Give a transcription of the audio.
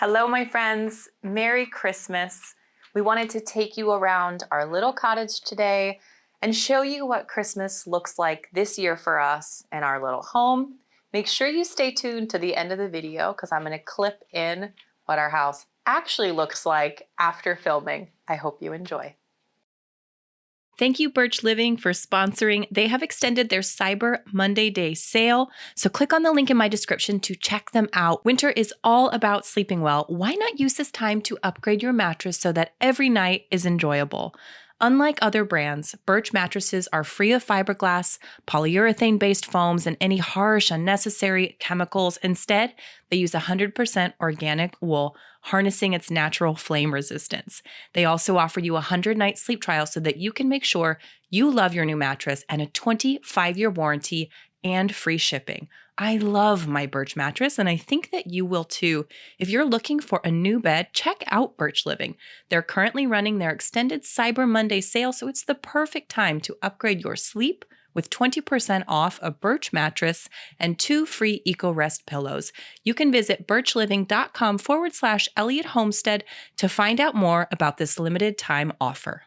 Hello, my friends. Merry Christmas. We wanted to take you around our little cottage today and show you what Christmas looks like this year for us in our little home. Make sure you stay tuned to the end of the video because I'm going to clip in what our house actually looks like after filming. I hope you enjoy. Thank you, Birch Living, for sponsoring. They have extended their Cyber Monday Day sale, so click on the link in my description to check them out. Winter is all about sleeping well. Why not use this time to upgrade your mattress so that every night is enjoyable? Unlike other brands, Birch mattresses are free of fiberglass, polyurethane-based foams, and any harsh, unnecessary chemicals. Instead, they use 100% organic wool, harnessing its natural flame resistance. They also offer you a 100-night sleep trial so that you can make sure you love your new mattress, and a 25-year warranty and free shipping. I love my Birch mattress, and I think that you will too. If you're looking for a new bed, check out Birch Living. They're currently running their extended Cyber Monday sale, so it's the perfect time to upgrade your sleep with 20% off a Birch mattress and 2 free EcoRest pillows. You can visit birchliving.com/Elliott Homestead to find out more about this limited time offer.